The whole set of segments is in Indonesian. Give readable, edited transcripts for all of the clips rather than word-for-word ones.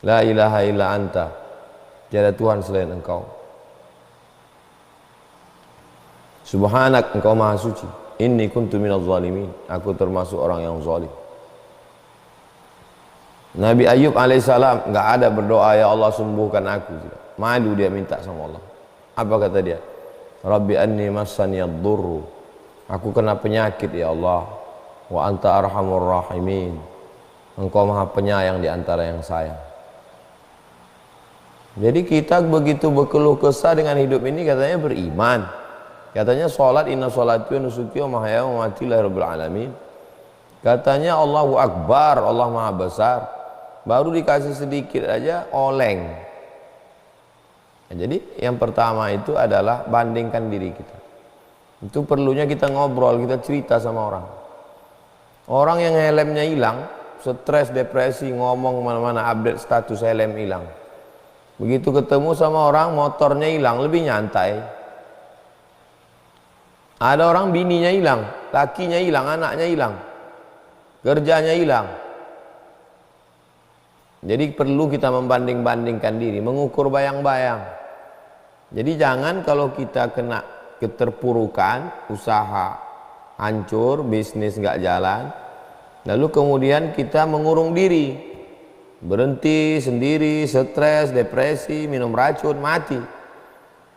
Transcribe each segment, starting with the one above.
La ilaha illa anta, tiada Tuhan selain engkau. Subhanak, engkau maha suci. Inni kuntu minaz zalimin, aku termasuk orang yang zalim. Nabi Ayub alaihissalam enggak ada berdoa ya Allah sembuhkan aku. Malu dia minta sama Allah. Apa kata dia? Rabbi anni massaniyad durru, aku kena penyakit ya Allah. Wa anta arhamur rahimin, engkau maha penyayang di antara yang sayang. Jadi kita begitu berkeluh kesah dengan hidup ini, katanya beriman, katanya sholat, inna sholati wa nusuki wa mahyaya wa mamati lillahi rabbil alamin, katanya Allahu Akbar, Allah maha besar, baru dikasih sedikit aja oleng. Nah, jadi yang pertama itu adalah bandingkan diri kita. Itu perlunya kita ngobrol, kita cerita sama orang. Orang yang helmnya hilang, stres, depresi, ngomong kemana-mana, update status helm hilang. Begitu ketemu sama orang, motornya hilang, lebih nyantai. Ada orang bininya hilang, lakinya hilang, anaknya hilang, kerjanya hilang. Jadi perlu kita membanding-bandingkan diri, mengukur bayang-bayang. Jadi jangan kalau kita kena keterpurukan, usaha hancur, bisnis nggak jalan, lalu kemudian kita mengurung diri, berhenti sendiri, stres, depresi, minum racun, mati.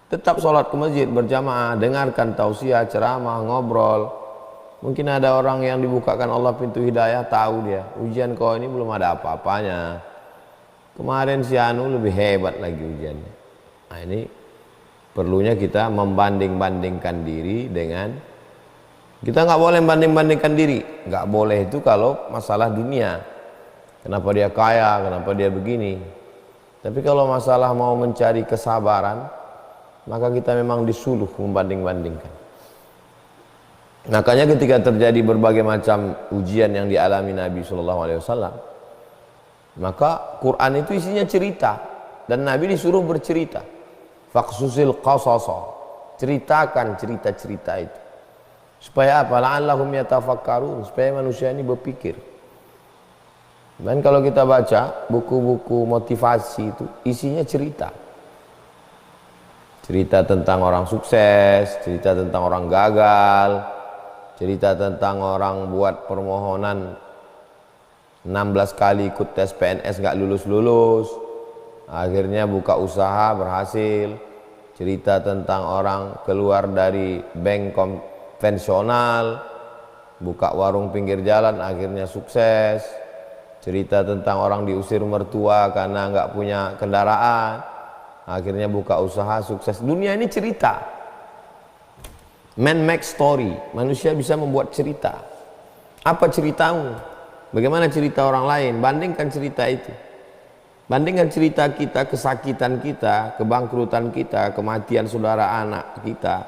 Tetap sholat ke masjid berjamaah, dengarkan tausiah, ceramah, ngobrol. Mungkin ada orang yang dibukakan Allah pintu hidayah, tahu dia ujian kau ini belum ada apa-apanya, kemarin si Anu lebih hebat lagi ujiannya. Nah, ini perlunya kita membanding-bandingkan diri dengan, kita nggak boleh banding-bandingkan diri, nggak boleh itu kalau masalah dunia. Kenapa dia kaya, kenapa dia begini. Tapi kalau masalah mau mencari kesabaran, maka kita memang disuruh membanding-bandingkan. Makanya ketika terjadi berbagai macam ujian yang dialami Nabi SAW, maka Quran itu isinya cerita, dan Nabi disuruh bercerita. Faqsusil qasasa, ceritakan cerita-cerita itu. Supaya apa? La'allahum yatafakkarun, supaya manusia ini berpikir. Dan kalau kita baca buku-buku motivasi itu isinya cerita. Cerita tentang orang sukses, cerita tentang orang gagal, cerita tentang orang buat permohonan 16 kali ikut tes PNS gak lulus-lulus, akhirnya buka usaha berhasil. Cerita tentang orang keluar dari bank konvensional, buka warung pinggir jalan, akhirnya sukses. Cerita tentang orang diusir mertua karena nggak punya kendaraan, akhirnya buka usaha sukses. Dunia ini cerita, man make story. Manusia bisa membuat cerita. Apa ceritamu? Bagaimana cerita orang lain? Bandingkan cerita itu. Bandingkan cerita kita, kesakitan kita, kebangkrutan kita, kematian saudara anak kita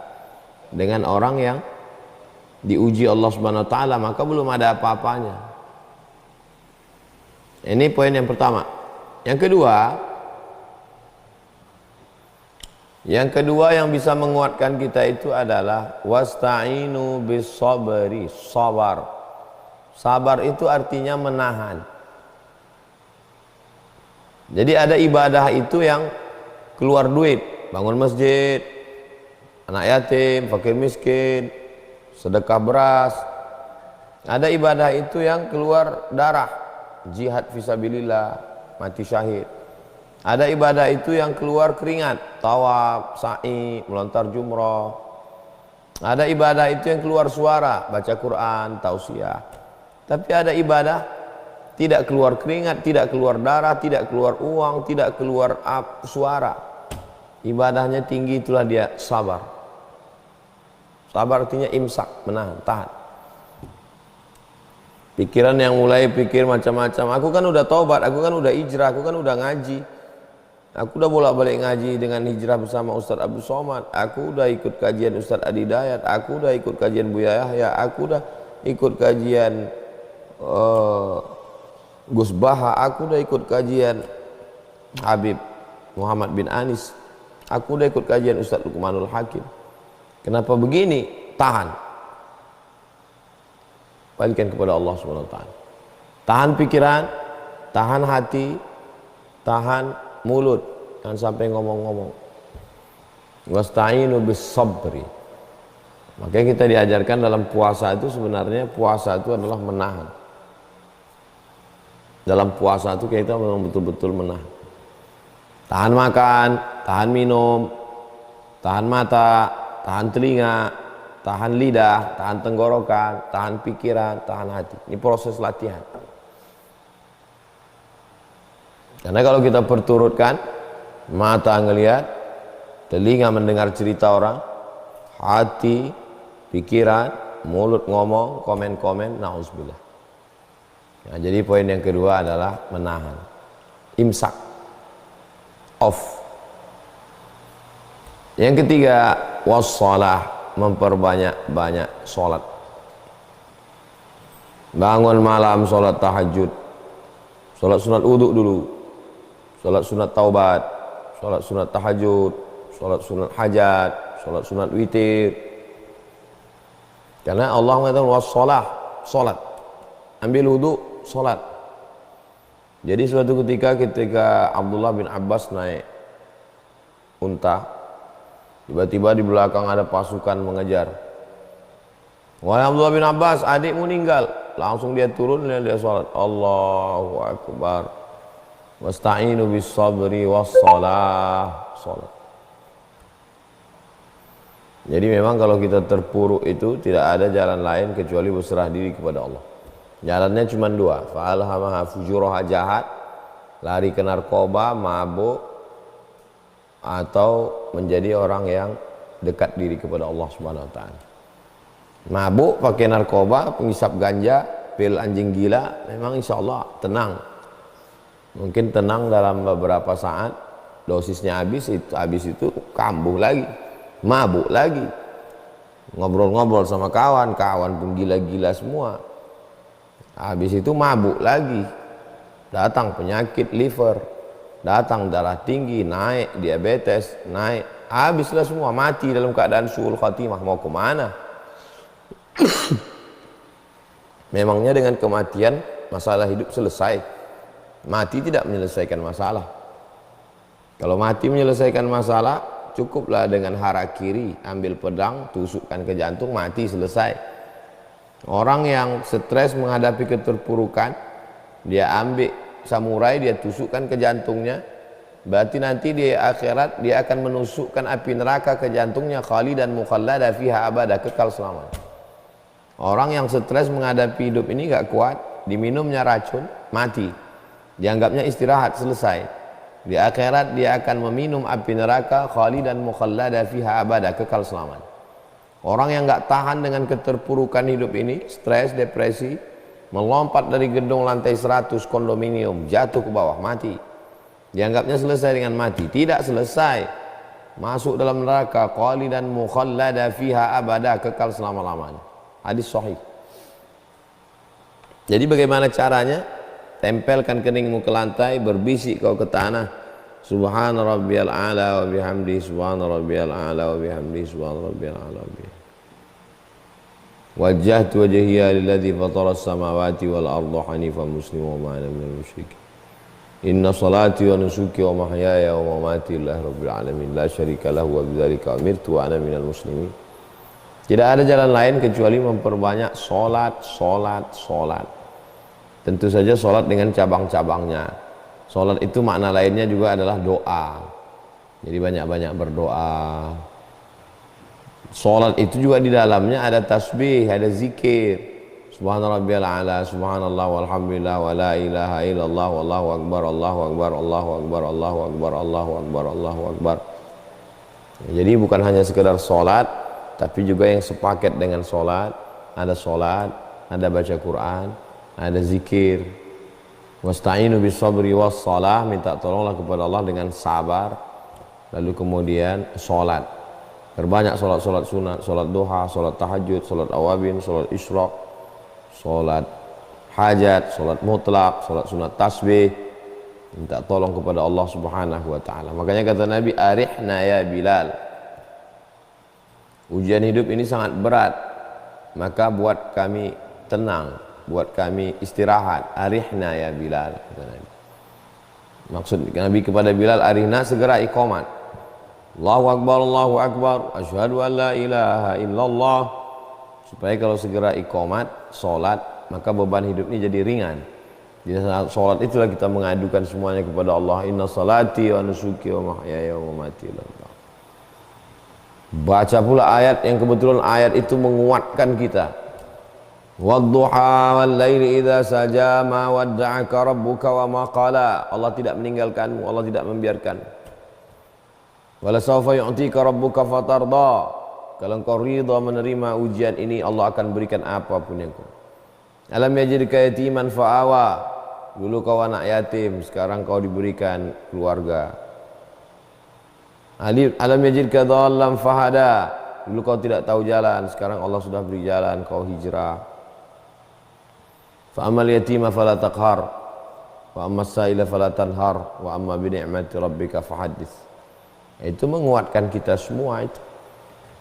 dengan orang yang diuji Allah Subhanahu wa taala, maka belum ada apa-apanya. Ini poin yang pertama. Yang kedua yang bisa menguatkan kita itu adalah wasta'inu bis sabri, sabar. Sabar itu artinya menahan. Jadi ada ibadah itu yang keluar duit, bangun masjid, anak yatim, fakir miskin, sedekah beras. Ada ibadah itu yang keluar darah, jihad fisabilillah, mati syahid. Ada ibadah itu yang keluar keringat, tawaf, sa'i, melontar jumrah. Ada ibadah itu yang keluar suara, baca Quran, tausiah. Tapi ada ibadah tidak keluar keringat, tidak keluar darah, tidak keluar uang, tidak keluar suara. Ibadahnya tinggi, itulah dia sabar. Sabar artinya imsak, menahan, tahan. Pikiran yang mulai pikir macam-macam. Aku kan udah taubat, aku kan udah hijrah, aku kan udah ngaji. Aku udah bolak-balik ngaji dengan hijrah bersama Ustadz Abu Somad. Aku udah ikut kajian Ustadz Adi Dayat. Aku udah ikut kajian Buya Yahya. Aku udah ikut kajian Gus Baha. Aku udah ikut kajian Habib Muhammad bin Anis. Aku udah ikut kajian Ustadz Luqmanul Hakim. Kenapa begini? Tahan. Balikkan kepada Allah SWT. Tahan pikiran, tahan hati, tahan mulut, jangan sampai ngomong-ngomong. Wasta'inu bis sabri. Makanya kita diajarkan dalam puasa itu, sebenarnya puasa itu adalah menahan. Dalam puasa itu kita memang betul-betul menahan. Tahan makan, tahan minum, tahan mata, tahan telinga, tahan lidah, tahan tenggorokan, tahan pikiran, tahan hati. Ini proses latihan. Karena kalau kita perturutkan, mata ngelihat, telinga mendengar cerita orang, hati, pikiran, mulut ngomong, komen-komen, na'udzubillah. Nah, jadi poin yang kedua adalah menahan, imsak, off. Yang ketiga, wassalah, memperbanyak-banyak sholat. Bangun malam sholat tahajud, sholat sunat uduk dulu, sholat sunat taubat, sholat sunat tahajud, sholat sunat hajat, sholat sunat witir. Karena Allah mengatakan wassalah, sholat. Ambil wudhu, sholat. Jadi suatu ketika Abdullah bin Abbas naik unta, tiba-tiba di belakang ada pasukan mengejar. Wahai Abdullah bin Abbas, adikmu meninggal. Langsung dia turun dan dia sholat. Allahu Akbar. Wasta'inu bis sabri wassalah. Sholat. Jadi memang kalau kita terpuruk itu tidak ada jalan lain kecuali berserah diri kepada Allah. Jalannya cuma dua, fa'alhamaha fujuraha, jahat, lari ke narkoba, mabuk, atau menjadi orang yang dekat diri kepada Allah Subhanahu wa taala. Mabuk pakai narkoba, penghisap ganja, pil anjing gila, memang insya Allah tenang. Mungkin tenang dalam beberapa saat, dosisnya habis itu kambuh lagi, mabuk lagi. Ngobrol-ngobrol sama kawan pun gila-gila semua. Habis itu mabuk lagi, datang penyakit liver, datang darah tinggi, naik diabetes, naik, habislah semua, mati dalam keadaan su'ul khatimah. Mau kemana? Memangnya dengan kematian masalah hidup selesai? Mati tidak menyelesaikan masalah. Kalau mati menyelesaikan masalah, cukuplah dengan harakiri, ambil pedang, tusukkan ke jantung, mati, selesai. Orang yang stres menghadapi keterpurukan, dia ambil samurai, dia tusukkan ke jantungnya, berarti nanti di akhirat dia akan menusukkan api neraka ke jantungnya, khalidan mukhallada fiha abada, kekal selamanya. Orang yang stres menghadapi hidup ini gak kuat, diminumnya racun, mati, dianggapnya istirahat, selesai. Di akhirat dia akan meminum api neraka, khalidan mukhallada fiha abada, kekal selamanya. Orang yang gak tahan dengan keterpurukan hidup ini, stres, depresi, melompat dari gedung lantai 100 kondominium, jatuh ke bawah, mati. Dianggapnya selesai dengan mati. Tidak selesai. Masuk dalam neraka, khalidan mukhallada fiha abada, kekal selama-lamanya. Hadis sahih. Jadi bagaimana caranya? Tempelkan keningmu ke lantai, berbisik kau ke tanah. Subhana rabbiyal a'la wa bihamdi, subhana rabbiyal a'la wa bihamdi, subhana rabbiyal a'la wa bihamdi. Wajjahtu wajhiya lilladzi fatara as-samawati wal arda hanifan musliman wa ma ana minal musyrikin. Inna salati wa nusuki wa mahyaya wa mamati lillahi rabbil alamin la syarika lahu wa bidzalika umirtu wa ana minal muslimin. Tidak ada jalan lain kecuali memperbanyak salat. Tentu saja salat dengan cabang-cabangnya. Salat itu makna lainnya juga adalah doa. Jadi banyak-banyak berdoa. Salat itu juga di dalamnya ada tasbih, ada zikir. Subhana rabbiyal a'la, subhanallah walhamdulillah wa la ilaha illallah wallahu akbar, Allahu akbar, Allahu akbar, Allahu akbar, Allahu akbar, Allahu akbar. Jadi bukan hanya sekedar salat, tapi juga yang sepaket dengan salat. Ada baca Quran, ada zikir. Wasta'inu bis sabri was salah, minta tolonglah kepada Allah dengan sabar. Lalu kemudian salat. Berbanyak salat sunat, salat duha, salat tahajud, salat awabin, salat isyraq, salat hajat, salat mutlak, salat sunat tasbih. Minta tolong kepada Allah Subhanahu wa taala. Makanya kata Nabi, arihna ya Bilal. Ujian hidup ini sangat berat, maka buat kami tenang, buat kami istirahat. Arihna ya Bilal, kata Nabi. Maksud Nabi kepada Bilal, arina segera iqamat. Allahu Akbar, Allahu Akbar, asyhadu an la ilaha illallah. Supaya kalau segera iqamat, sholat, maka beban hidup ini jadi ringan. Di saat sholat itulah kita mengadukan semuanya kepada Allah. Inna salati wa nusuki wa mahyaya wa mamati lillah. Baca pula ayat yang kebetulan ayat itu menguatkan kita. Wadduha wal laili idza saja ma wadda'aka rabbuka wa ma qala. Allah tidak meninggalkanmu, Allah tidak membiarkan. Wala sawfa yu'tika rabbuka fatarda. Kalau engkau ridha menerima ujian ini, Allah akan berikan apapun yang kau. Alam yajidka yatiman fa'awa. Dulu kau anak yatim, sekarang kau diberikan keluarga. Alam yajidka dhallan fahada. Dulu kau tidak tahu jalan, sekarang Allah sudah beri jalan, kau hijrah. Fa amal yatima fala taqhar, wa ammas sa'ila fala tanhar, wa amma bi ni'mati rabbika fahaddits. Itu menguatkan kita semua itu.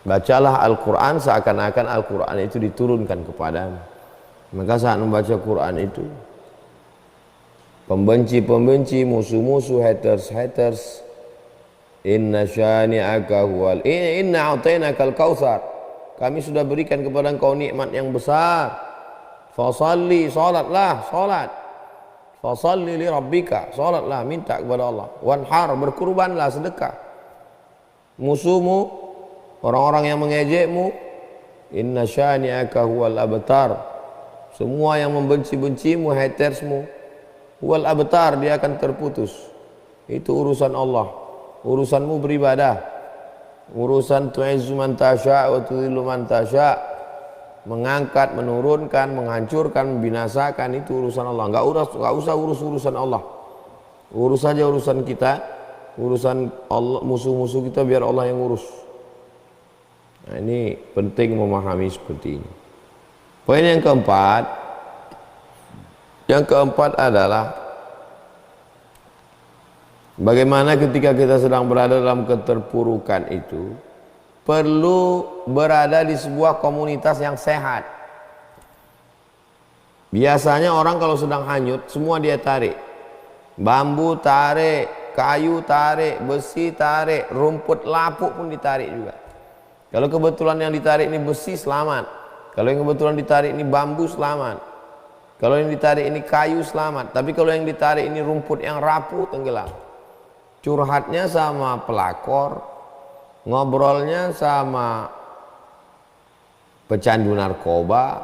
Bacalah Al-Quran seakan-akan Al-Quran itu diturunkan kepadamu. Maka saat membaca Quran itu, pembenci-pembenci, musuh-musuh, haters, inna syani'aka huwal inna a'tainakal kautsar. Kami sudah berikan kepada engkau nikmat yang besar. Fasalli, salatlah, salat. Fasalli li rabbika, salatlah, minta kepada Allah. Wanhar, berkurbanlah, sedekah. Musuhmu, orang-orang yang mengejekmu, inna syani'aka huwal abtar. Semua yang membenci-bencimu, hatersmu, huwal abtar, dia akan terputus. Itu urusan Allah. Urusanmu beribadah. Urusan tu'izzu man tasya' wa tudhillu man tasya'. Mengangkat, menurunkan, menghancurkan, membinasakan, itu urusan Allah. Enggak usah urus urusan Allah. Urus saja urusan kita, urusan Allah, musuh-musuh kita biar Allah yang urus. Nah, ini penting memahami seperti ini. Poin yang keempat adalah bagaimana ketika kita sedang berada dalam keterpurukan itu, perlu berada di sebuah komunitas yang sehat. Biasanya orang kalau sedang hanyut, semua dia tarik. Bambu tarik, kayu tarik, besi tarik, rumput lapuk pun ditarik juga. Kalau kebetulan yang ditarik ini besi, selamat. Kalau yang kebetulan ditarik ini bambu, selamat. Kalau yang ditarik ini kayu, selamat. Tapi kalau yang ditarik ini rumput yang rapuh, tenggelam. Curhatnya sama pelakor, ngobrolnya sama pecandu narkoba,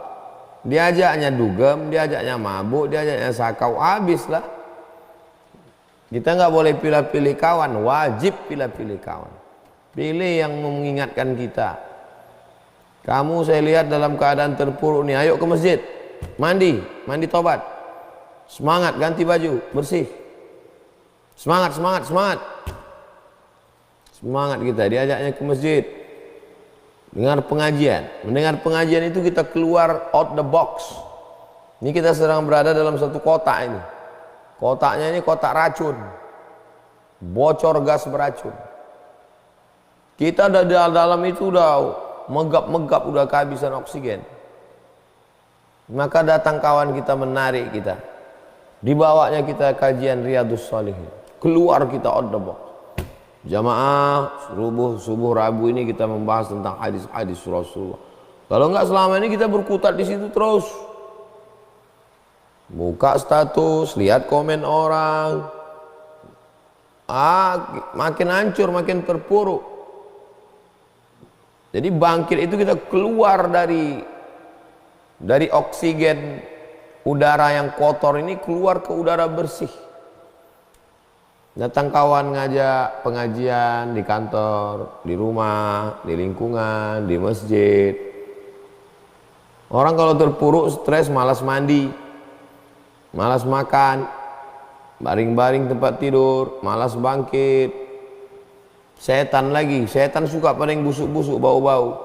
diajaknya dugem, diajaknya mabuk, diajaknya sakau, habislah. Kita nggak boleh pilih-pilih kawan, wajib pilih-pilih kawan. Pilih yang mengingatkan kita. Kamu saya lihat dalam keadaan terpuruk nih, ayo ke masjid, mandi tobat, semangat ganti baju, bersih, semangat kita, diajaknya ke masjid, dengar pengajian. Mendengar pengajian itu kita keluar out the box. Ini kita sedang berada dalam satu kotak ini. Kotaknya ini kotak racun, bocor gas beracun. Kita udah di dalam itu udah megap-megap, udah kehabisan oksigen. Maka datang kawan kita menarik kita, dibawanya kita kajian Riyadhus Shalihin, keluar kita out the box. Jamaah subuh Rabu ini kita membahas tentang hadis-hadis Rasulullah. Kalau enggak selama ini kita berkutat di situ terus, buka status, lihat komen orang, makin hancur, makin terpuruk. Jadi bangkit itu kita keluar dari oksigen udara yang kotor ini, keluar ke udara bersih. Datang kawan ngajak pengajian di kantor, di rumah, di lingkungan, di masjid. Orang kalau terpuruk, stres, malas mandi, malas makan, baring-baring tempat tidur, malas bangkit. Setan lagi, setan suka pada yang busuk-busuk, bau-bau.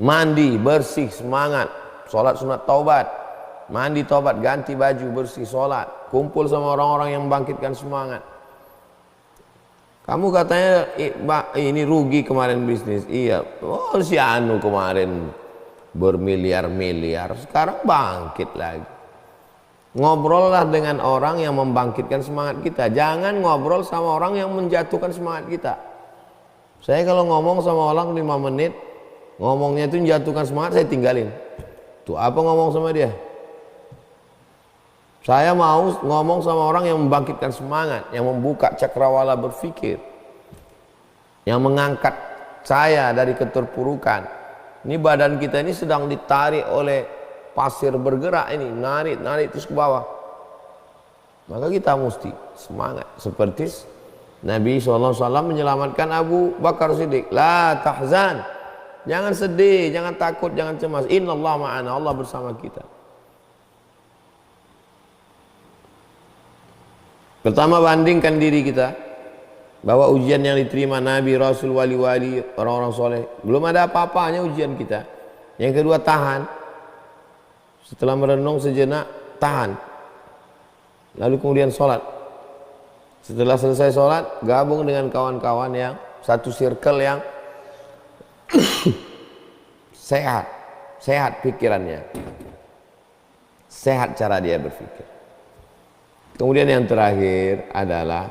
Mandi, bersih, semangat, sholat sunat taubat, mandi taubat, ganti baju, bersih, sholat, kumpul sama orang-orang yang membangkitkan semangat. Kamu katanya ini rugi kemarin bisnis. Iya, oh si Anu kemarin bermiliar-miliar, sekarang bangkit lagi. Ngobrollah dengan orang yang membangkitkan semangat kita. Jangan ngobrol sama orang yang menjatuhkan semangat kita. Saya kalau ngomong sama orang 5 menit, ngomongnya itu menjatuhkan semangat, saya tinggalin. Tuh apa ngomong sama dia? Saya mau ngomong sama orang yang membangkitkan semangat, yang membuka cakrawala berpikir, yang mengangkat saya dari keterpurukan. Ini badan kita ini sedang ditarik oleh pasir bergerak ini, narik terus ke bawah. Maka kita mesti semangat. Seperti Nabi SAW menyelamatkan Abu Bakar Siddiq. La tahzan, jangan sedih, jangan takut, jangan cemas. Innallaha ma'ana, Allah bersama kita. Pertama, bandingkan diri kita bahwa ujian yang diterima Nabi, Rasul, wali-wali, orang-orang soleh, belum ada apa-apanya ujian kita. Yang kedua, tahan. Setelah merenung sejenak, tahan. Lalu kemudian sholat. Setelah selesai sholat, gabung dengan kawan-kawan yang satu circle yang sehat, sehat pikirannya, sehat cara dia berpikir. Kemudian yang terakhir adalah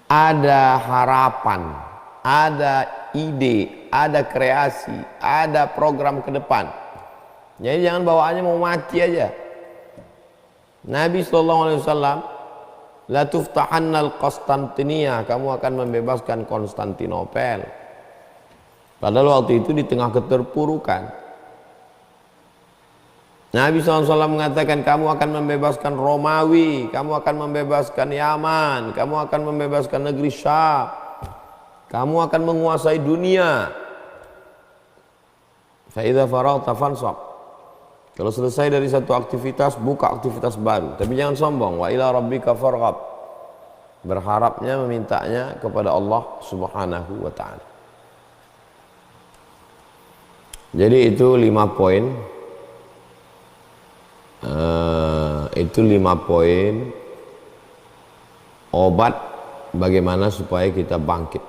ada harapan, ada ide, ada kreasi, ada program ke depan. Jadi jangan bawaannya mau mati aja. Nabi SAW, la tuftahannal Konstantinia, kamu akan membebaskan Konstantinopel. Padahal waktu itu di tengah keterpurukan. Nabi SAW mengatakan kamu akan membebaskan Romawi, kamu akan membebaskan Yaman, kamu akan membebaskan negeri Syam, kamu akan menguasai dunia. Fa idza faragta fansab. Kalau selesai dari satu aktivitas, buka aktivitas baru. Tapi jangan sombong. Wa ila rabbika farghab. Berharapnya, memintanya kepada Allah Subhanahu wa ta'ala. Jadi itu 5 poin. Itu 5 poin obat bagaimana supaya kita bangkit.